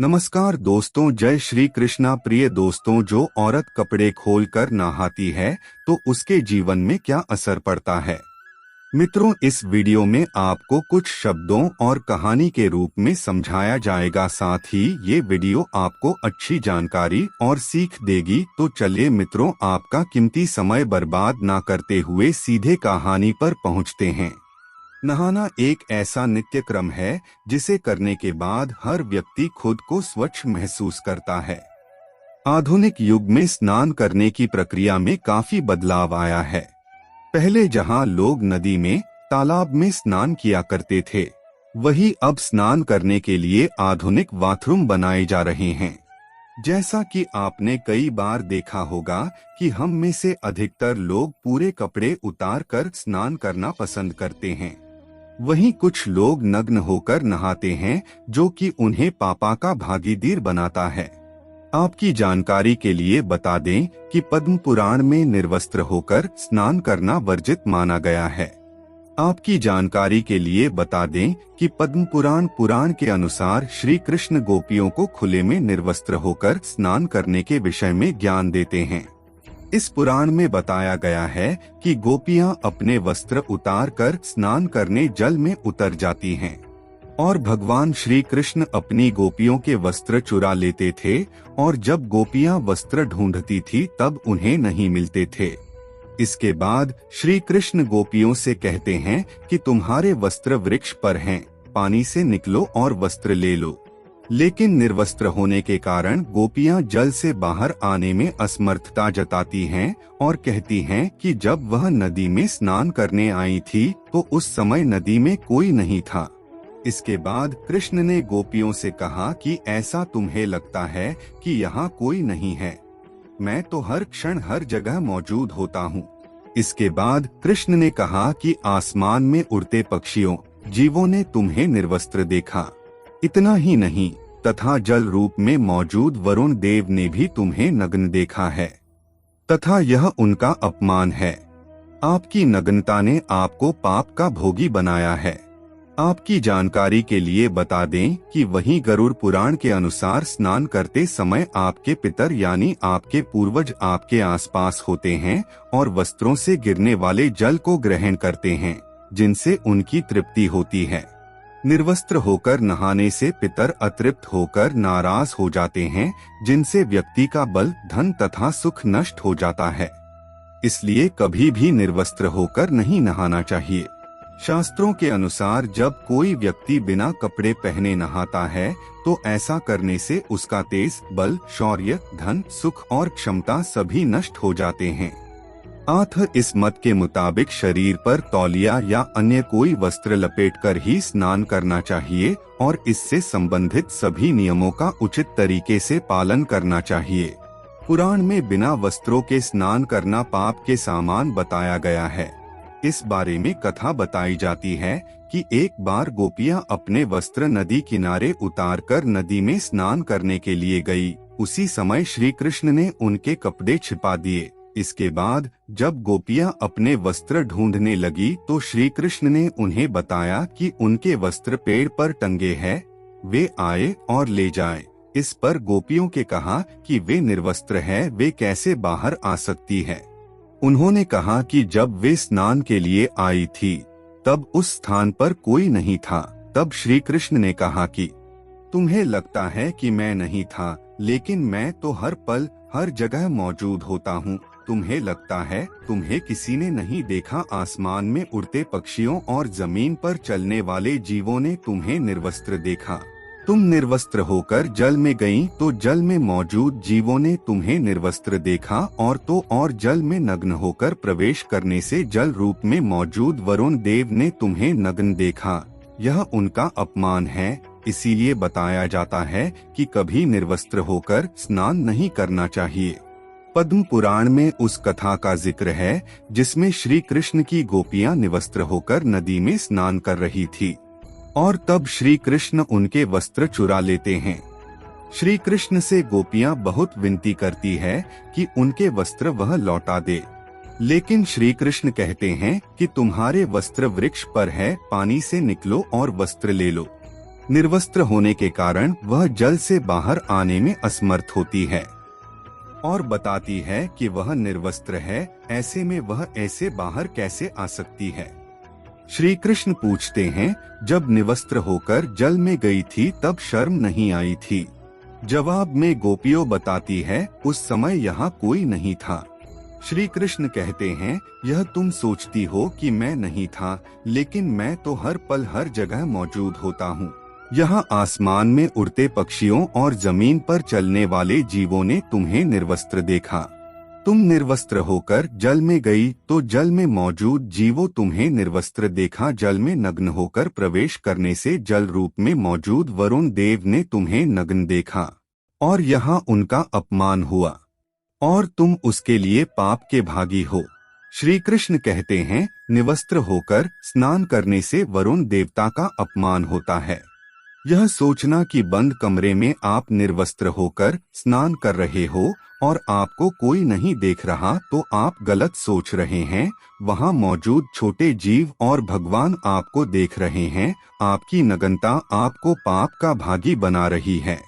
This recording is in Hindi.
नमस्कार दोस्तों, जय श्री कृष्णा। प्रिय दोस्तों, जो औरत कपड़े खोलकर नहाती है तो उसके जीवन में क्या असर पड़ता है। मित्रों, इस वीडियो में आपको कुछ शब्दों और कहानी के रूप में समझाया जाएगा। साथ ही ये वीडियो आपको अच्छी जानकारी और सीख देगी। तो चलिए मित्रों, आपका कीमती समय बर्बाद ना करते हुए सीधे कहानी पर पहुंचते हैं। नहाना एक ऐसा नित्य क्रम है जिसे करने के बाद हर व्यक्ति खुद को स्वच्छ महसूस करता है। आधुनिक युग में स्नान करने की प्रक्रिया में काफी बदलाव आया है। पहले जहां लोग नदी में, तालाब में स्नान किया करते थे, वही अब स्नान करने के लिए आधुनिक बाथरूम बनाए जा रहे हैं। जैसा कि आपने कई बार देखा होगा कि हम में से अधिकतर लोग पूरे कपड़े उतार कर स्नान करना पसंद करते हैं। वहीं कुछ लोग नग्न होकर नहाते हैं, जो कि उन्हें पापा का भागीदार बनाता है। आपकी जानकारी के लिए बता दें कि पद्म पुराण में निर्वस्त्र होकर स्नान करना वर्जित माना गया है। आपकी जानकारी के लिए बता दें कि पद्म पुराण के अनुसार श्री कृष्ण गोपियों को खुले में निर्वस्त्र होकर स्नान करने के विषय में ज्ञान देते हैं। इस पुराण में बताया गया है कि गोपियां अपने वस्त्र उतार कर स्नान करने जल में उतर जाती हैं और भगवान श्री कृष्ण अपनी गोपियों के वस्त्र चुरा लेते थे, और जब गोपियां वस्त्र ढूंढती थी तब उन्हें नहीं मिलते थे। इसके बाद श्री कृष्ण गोपियों से कहते हैं कि तुम्हारे वस्त्र वृक्ष पर हैं, पानी से निकलो और वस्त्र ले लो। लेकिन निर्वस्त्र होने के कारण गोपियां जल से बाहर आने में असमर्थता जताती हैं और कहती हैं कि जब वह नदी में स्नान करने आई थी तो उस समय नदी में कोई नहीं था। इसके बाद कृष्ण ने गोपियों से कहा कि ऐसा तुम्हें लगता है कि यहाँ कोई नहीं है, मैं तो हर क्षण हर जगह मौजूद होता हूँ। इसके बाद कृष्ण ने कहा कि आसमान में उड़ते पक्षियों, जीवों ने तुम्हें निर्वस्त्र देखा। इतना ही नहीं, तथा जल रूप में मौजूद वरुण देव ने भी तुम्हें नग्न देखा है, तथा यह उनका अपमान है। आपकी नग्नता ने आपको पाप का भोगी बनाया है। आपकी जानकारी के लिए बता दें कि वहीं गरुड़ पुराण के अनुसार स्नान करते समय आपके पितर यानी आपके पूर्वज आपके आसपास होते हैं और वस्त्रों से गिरने वाले जल को ग्रहण करते हैं, जिनसे उनकी तृप्ति होती है। निर्वस्त्र होकर नहाने से पितर अतृप्त होकर नाराज हो जाते हैं, जिनसे व्यक्ति का बल, धन तथा सुख नष्ट हो जाता है। इसलिए कभी भी निर्वस्त्र होकर नहीं नहाना चाहिए। शास्त्रों के अनुसार जब कोई व्यक्ति बिना कपड़े पहने नहाता है तो ऐसा करने से उसका तेज, बल, शौर्य, धन, सुख और क्षमता सभी नष्ट हो जाते हैं। इस मत के मुताबिक शरीर पर तौलिया या अन्य कोई वस्त्र लपेटकर ही स्नान करना चाहिए और इससे संबंधित सभी नियमों का उचित तरीके से पालन करना चाहिए। पुराण में बिना वस्त्रों के स्नान करना पाप के समान बताया गया है। इस बारे में कथा बताई जाती है कि एक बार गोपियां अपने वस्त्र नदी किनारे उतारकर नदी में स्नान करने के लिए गई। उसी समय श्री कृष्ण ने उनके कपड़े छिपा दिए। इसके बाद जब गोपियां अपने वस्त्र ढूंढने लगी तो श्री कृष्ण ने उन्हें बताया कि उनके वस्त्र पेड़ पर टंगे हैं, वे आए और ले जाएं। इस पर गोपियों के कहा कि वे निर्वस्त्र है, वे कैसे बाहर आ सकती है। उन्होंने कहा कि जब वे स्नान के लिए आई थी तब उस स्थान पर कोई नहीं था। तब श्री कृष्ण ने कहा कि तुम्हें लगता है कि मैं नहीं था, लेकिन मैं तो हर पल हर जगह मौजूद होता हूँ। तुम्हें लगता है तुम्हें किसी ने नहीं देखा। आसमान में उड़ते पक्षियों और जमीन पर चलने वाले जीवों ने तुम्हें निर्वस्त्र देखा। तुम निर्वस्त्र होकर जल में गईं तो जल में मौजूद जीवों ने तुम्हें निर्वस्त्र देखा, और जल में नग्न होकर प्रवेश करने से जल रूप में मौजूद वरुण देव ने तुम्हें नग्न देखा। यह उनका अपमान है। इसीलिए बताया जाता है कि कभी निर्वस्त्र होकर स्नान नहीं करना चाहिए। पद्म पुराण में उस कथा का जिक्र है जिसमें श्री कृष्ण की गोपियां निवस्त्र होकर नदी में स्नान कर रही थी और तब श्री कृष्ण उनके वस्त्र चुरा लेते हैं। श्री कृष्ण से गोपियां बहुत विनती करती है कि उनके वस्त्र वह लौटा दे, लेकिन श्री कृष्ण कहते हैं कि तुम्हारे वस्त्र वृक्ष पर है, पानी से निकलो और वस्त्र ले लो। निर्वस्त्र होने के कारण वह जल से बाहर आने में असमर्थ होती है और बताती है कि वह निर्वस्त्र है। ऐसे में वह ऐसे बाहर कैसे आ सकती है? श्री कृष्ण पूछते हैं, जब निवस्त्र होकर जल में गई थी तब शर्म नहीं आई थी? जवाब में गोपियों बताती है, उस समय यहाँ कोई नहीं था। श्री कृष्ण कहते हैं, यह तुम सोचती हो कि मैं नहीं था, लेकिन मैं तो हर पल हर जगह मौजूद होता हूँ। यहाँ आसमान में उड़ते पक्षियों और जमीन पर चलने वाले जीवों ने तुम्हें निर्वस्त्र देखा। तुम निर्वस्त्र होकर जल में गई तो जल में मौजूद जीवों तुम्हें निर्वस्त्र देखा। जल में नग्न होकर प्रवेश करने से जल रूप में मौजूद वरुण देव ने तुम्हें नग्न देखा और यहाँ उनका अपमान हुआ और तुम उसके लिए पाप के भागी हो। श्री कृष्ण कहते हैं, निवस्त्र होकर स्नान करने से वरुण देवता का अपमान होता है। यह सोचना कि बंद कमरे में आप निर्वस्त्र होकर स्नान कर रहे हो और आपको कोई नहीं देख रहा तो आप गलत सोच रहे हैं। वहाँ मौजूद छोटे जीव और भगवान आपको देख रहे हैं। आपकी नग्नता आपको पाप का भागी बना रही है।